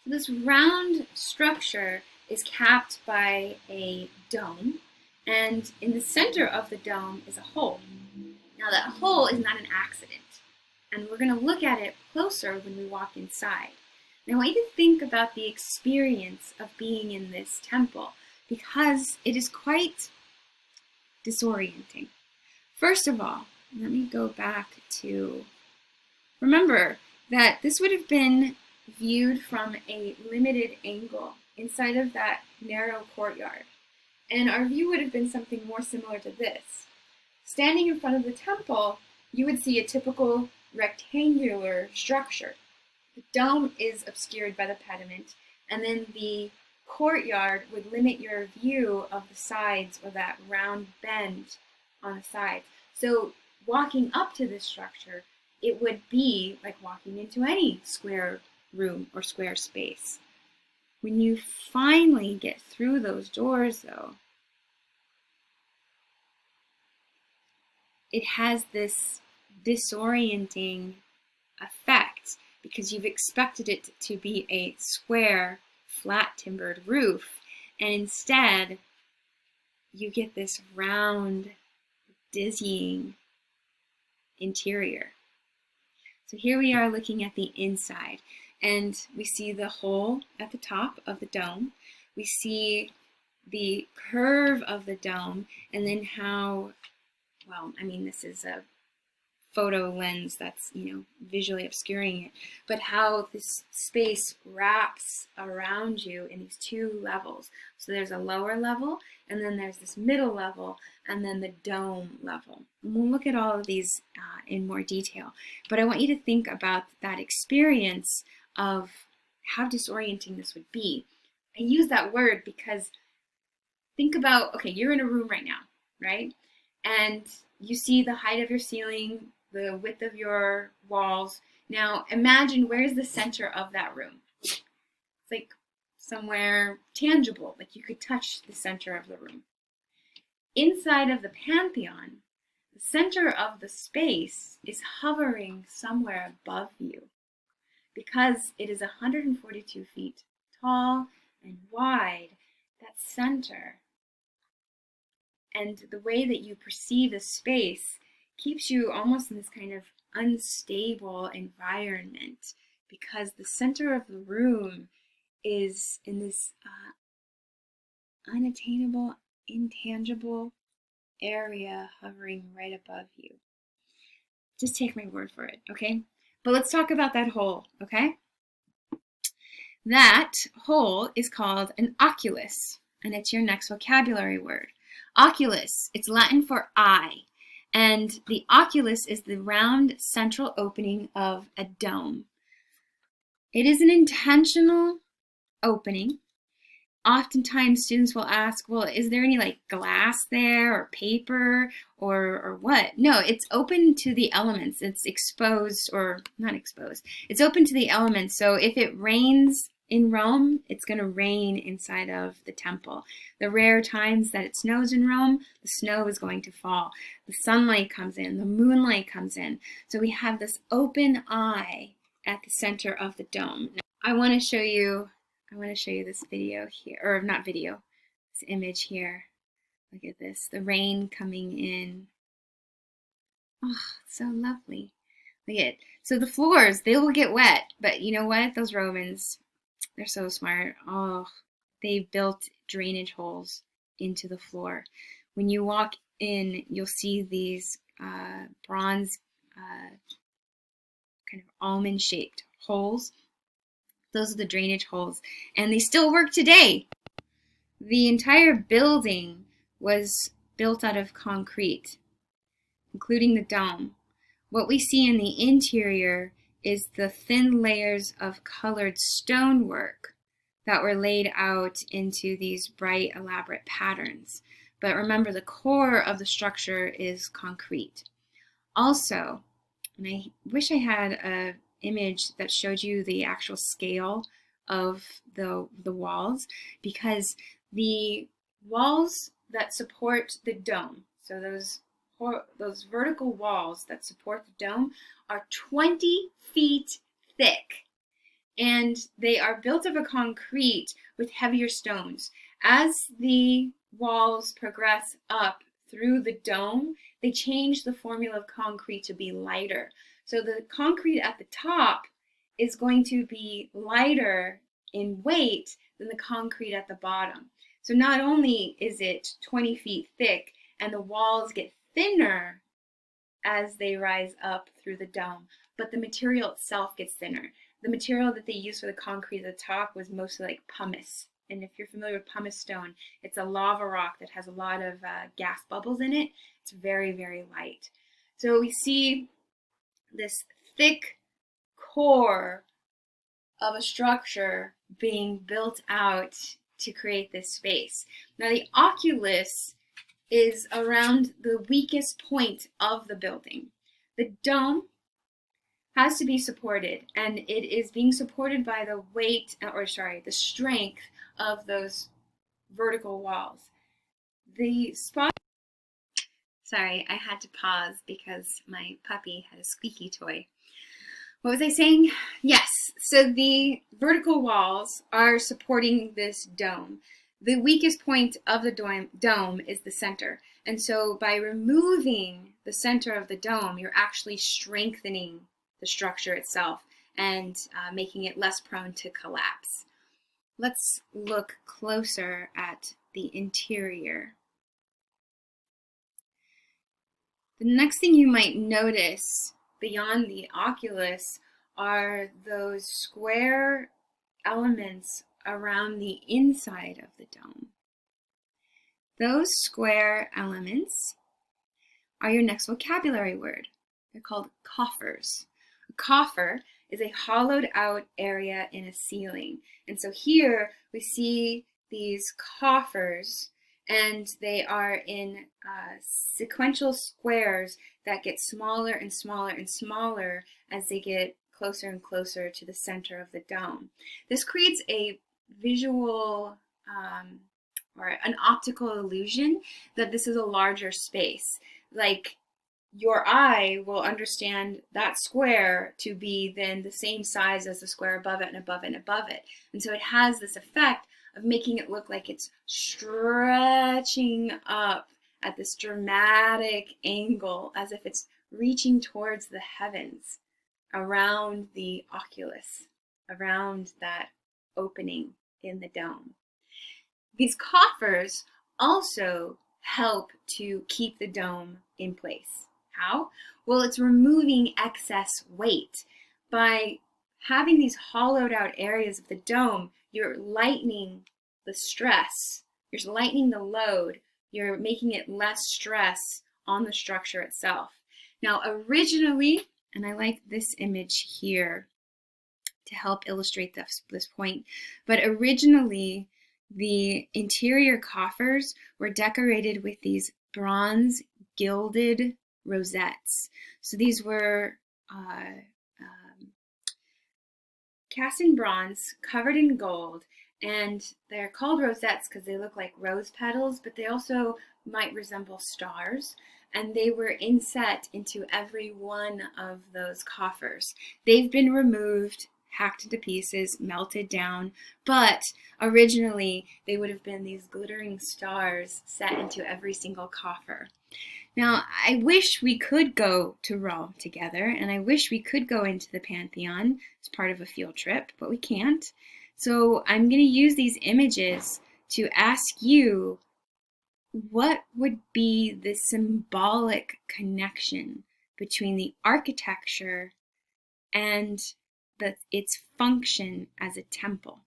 So this round structure is capped by a dome, and in the center of the dome is a hole. Now that hole is not an accident, and we're going to look at it closer when we walk inside. And I want you to think about the experience of being in this temple because it is quite disorienting. First of all, let me go back to remember that this would have been viewed from a limited angle inside of that narrow courtyard. And our view would have been something more similar to this. Standing in front of the temple, you would see a typical rectangular structure. The dome is obscured by the pediment, and then the courtyard would limit your view of the sides or that round bend on the sides. So walking up to this structure, it would be like walking into any square room or square space. When you finally get through those doors, though, it has this disorienting effect because you've expected it to be a square, flat timbered roof, and instead you get this round, dizzying interior. So here we are looking at the inside, and we see the hole at the top of the dome. We see the curve of the dome, and then how, well, I mean, this is a photo lens that's, visually obscuring it, but how this space wraps around you in these two levels. So there's a lower level, and then there's this middle level, and then the dome level. And we'll look at all of these in more detail, but I want you to think about that experience of how disorienting this would be. I use that word because think about, okay, you're in a room right now, right? And you see the height of your ceiling, the width of your walls. Now imagine where's the center of that room. It's like somewhere tangible, like you could touch the center of the room. Inside of the Pantheon, the center of the space is hovering somewhere above you because it is 142 feet tall and wide. That center and the way that you perceive the space keeps you almost in this kind of unstable environment because the center of the room is in this unattainable, intangible area hovering right above you. Just take my word for it, okay? But let's talk about that hole, okay? That hole is called an oculus, and it's your next vocabulary word. Oculus, it's Latin for eye, and the oculus is the round central opening of a dome. It is an intentional opening. Oftentimes students will ask, well, is there any like glass there or paper or what? No, it's open to the elements. It's exposed, or not exposed. It's open to the elements. So if it rains in Rome, it's going to rain inside of the temple. The rare times that it snows in Rome, the snow is going to fall. The sunlight comes in, the moonlight comes in. So we have this open eye at the center of the dome. Now, I want to show you this video here, or not video, this image here. Look at this, the rain coming in. Oh, it's so lovely. Look at it. So the floors, they will get wet, but you know what? Those Romans, they're so smart. Oh, they built drainage holes into the floor. When you walk in, you'll see these bronze kind of almond-shaped holes. Those are the drainage holes, and they still work today. The entire building was built out of concrete, including the dome. What we see in the interior is the thin layers of colored stonework that were laid out into these bright, elaborate patterns. But remember, the core of the structure is concrete. Also, and I wish I had a image that showed you the actual scale of the walls, because the walls that support the dome, so those vertical walls that support the dome, are 20 feet thick. and they are built of a concrete with heavier stones. As the walls progress up through the dome, they change the formula of concrete to be lighter. So the concrete at the top is going to be lighter in weight than the concrete at the bottom. So not only is it 20 feet thick and the walls get thinner as they rise up through the dome, but the material itself gets thinner. The material that they used for the concrete at the top was mostly like pumice. And if you're familiar with pumice stone, it's a lava rock that has a lot of gas bubbles in it. It's very, very light. So we see this thick core of a structure being built out to create this space. Now the oculus is around the weakest point of the building. The dome has to be supported, and it is being supported by the the strength of those vertical walls. Sorry, I had to pause because my puppy had a squeaky toy. What was I saying? Yes, so the vertical walls are supporting this dome. The weakest point of the dome is the center. And so by removing the center of the dome, you're actually strengthening the structure itself and making it less prone to collapse. Let's look closer at the interior. The next thing you might notice beyond the oculus are those square elements around the inside of the dome. Those square elements are your next vocabulary word. They're called coffers. A coffer is a hollowed out area in a ceiling. And so here we see these coffers, and they are in sequential squares that get smaller and smaller and smaller as they get closer and closer to the center of the dome. This creates a visual or an optical illusion that this is a larger space. Like your eye will understand that square to be then the same size as the square above it and above it and above it. And so it has this effect of making it look like it's stretching up at this dramatic angle, as if it's reaching towards the heavens around the oculus, around that opening in the dome. These coffers also help to keep the dome in place. How? Well, it's removing excess weight. By having these hollowed out areas of the dome, you're lightening the stress, you're lightening the load, you're making it less stress on the structure itself. Now, originally, and I like this image here to help illustrate this point, but originally the interior coffers were decorated with these bronze gilded rosettes. So these were cast in bronze, covered in gold, and they're called rosettes because they look like rose petals, but they also might resemble stars. And they were inset into every one of those coffers. They've been removed, hacked into pieces, melted down, but originally they would have been these glittering stars set into every single coffer. Now, I wish we could go to Rome together, and I wish we could go into the Pantheon as part of a field trip, but we can't. So I'm going to use these images to ask you, what would be the symbolic connection between the architecture and its function as a temple?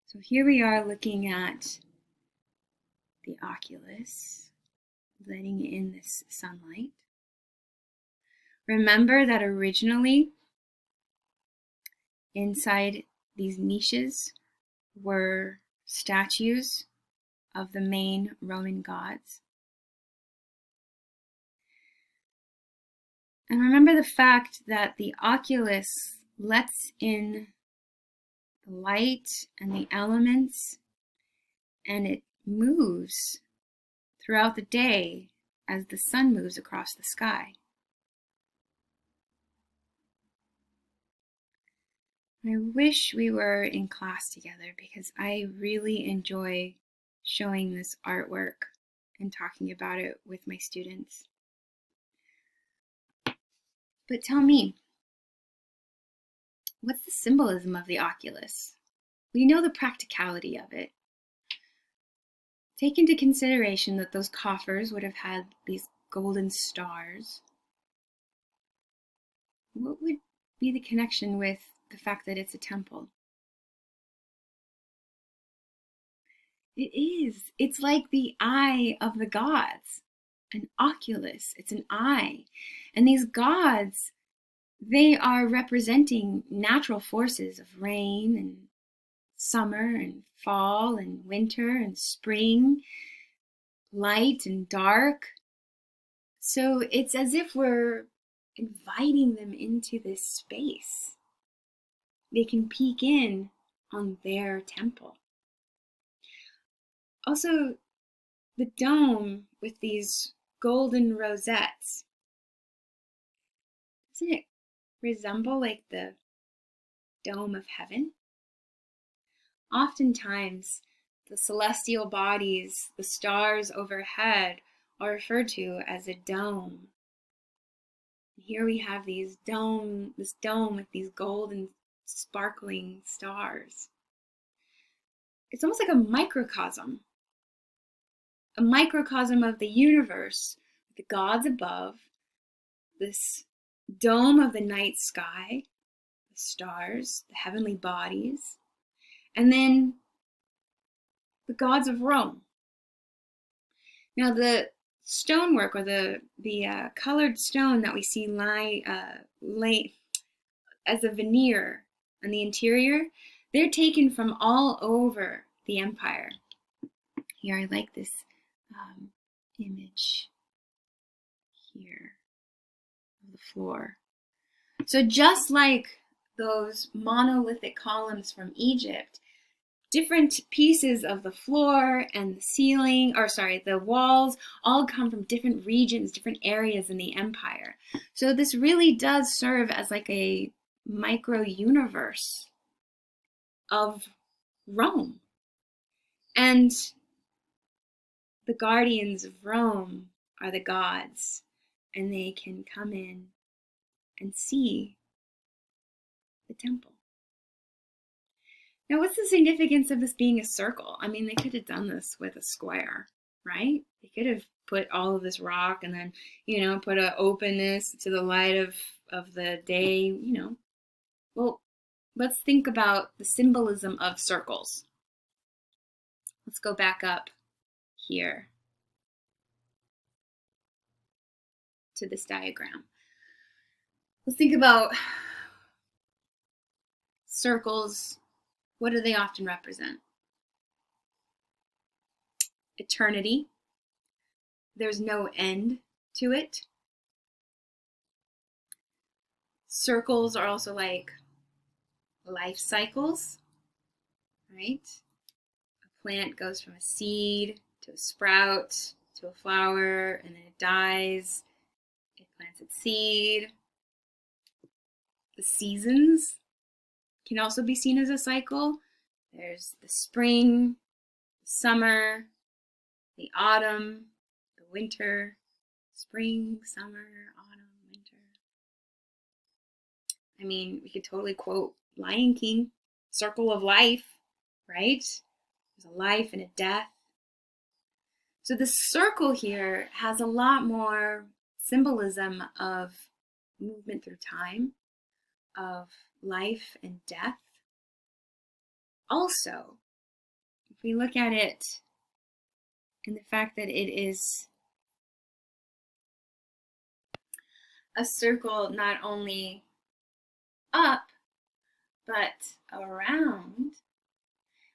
So here we are looking at the oculus, letting in this sunlight. Remember that originally inside these niches were statues of the main Roman gods. And remember the fact that the oculus lets in the light and the elements, and it moves throughout the day as the sun moves across the sky. I wish we were in class together because I really enjoy showing this artwork and talking about it with my students. But tell me, what's the symbolism of the oculus? We know the practicality of it. Take into consideration that those coffers would have had these golden stars. What would be the connection with the fact that it's a temple? It is. It's like the eye of the gods. An oculus. It's an eye. And these gods, they are representing natural forces of rain and summer and fall and winter and spring, light and dark. So it's as if we're inviting them into this space. They can peek in on their temple. Also, the dome with these golden rosettes, doesn't it resemble like the dome of heaven? Oftentimes, the celestial bodies, the stars overhead, are referred to as a dome. Here we have this dome with these golden sparkling stars. It's almost like a microcosm of the universe, with the gods above, this dome of the night sky, the stars, the heavenly bodies, and then the gods of Rome. Now the stonework, or the colored stone that we see lay as a veneer on the interior, they're taken from all over the empire. Here, I like this image here of the floor. So just like those monolithic columns from Egypt, different pieces of the floor and the ceiling, the walls, all come from different regions, different areas in the empire. So this really does serve as like a micro universe of Rome. And the guardians of Rome are the gods, and they can come in and see the temple. Now, what's the significance of this being a circle? I mean, they could have done this with a square, right? They could have put all of this rock and then, put an openness to the light of the day, Well, let's think about the symbolism of circles. Let's go back up here to this diagram. Let's think about circles. What do they often represent? Eternity. There's no end to it. Circles are also like life cycles, right? A plant goes from a seed to a sprout to a flower, and then it dies. It plants its seed. The seasons can also be seen as a cycle. There's the spring, the summer, the autumn, the winter, spring, summer, autumn, winter. I mean, we could totally quote Lion King, circle of life, right? There's a life and a death. So the circle here has a lot more symbolism of movement through time, of life and death. Also, if we look at it in the fact that it is a circle not only up, but around,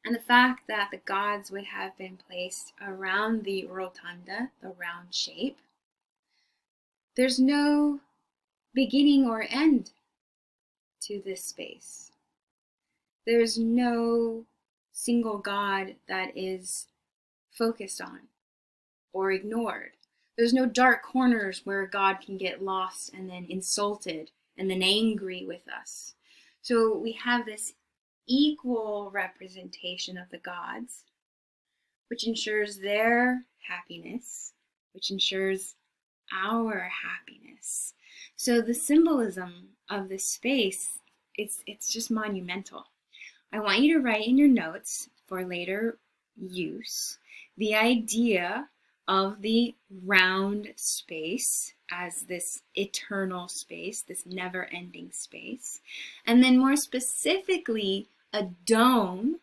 and the fact that the gods would have been placed around the rotunda, the round shape, there's no beginning or end to this space. There's no single god that is focused on or ignored. There's no dark corners where God can get lost and then insulted and then angry with us. So we have this equal representation of the gods, which ensures their happiness, which ensures our happiness. So the symbolism of this space, it's just monumental. I want you to write in your notes for later use the idea of the round space as this eternal space, this never-ending space, and then more specifically a dome,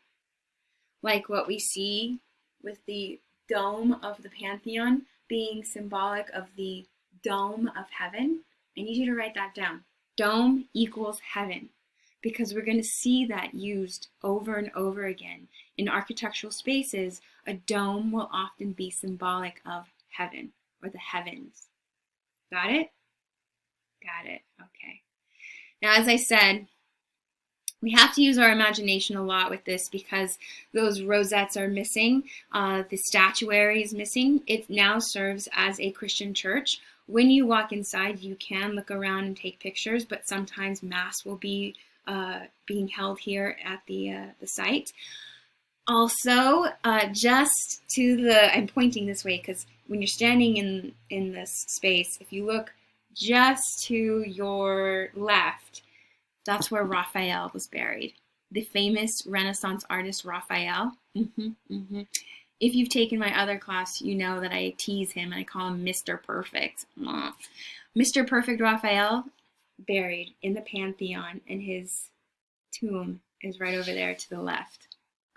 like what we see with the dome of the Pantheon being symbolic of the dome of heaven. I need you to write that down. Dome equals heaven, because we're going to see that used over and over again. In architectural spaces, a dome will often be symbolic of heaven or the heavens. Got it? Got it. Okay. Now, as I said, we have to use our imagination a lot with this because those rosettes are missing. The statuary is missing. It now serves as a Christian church. When you walk inside, you can look around and take pictures, but sometimes Mass will be being held here at the site. Also, just to the, I'm pointing this way because when you're standing in this space, if you look just to your left, that's where Raphael was buried. The famous Renaissance artist Raphael. If you've taken my other class, you know that I tease him and I call him Mr. Perfect. Mr. Perfect Raphael, buried in the Pantheon, and his tomb is right over there to the left.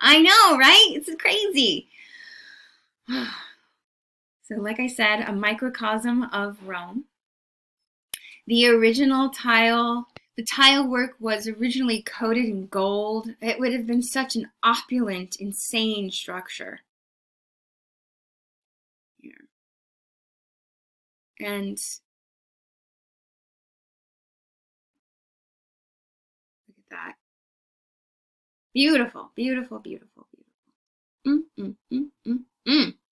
I know, right? It's crazy. So like I said, a microcosm of Rome. The original tile, the tile work was originally coated in gold. It would have been such an opulent, insane structure. Here. And look at that. Beautiful, beautiful, beautiful, beautiful.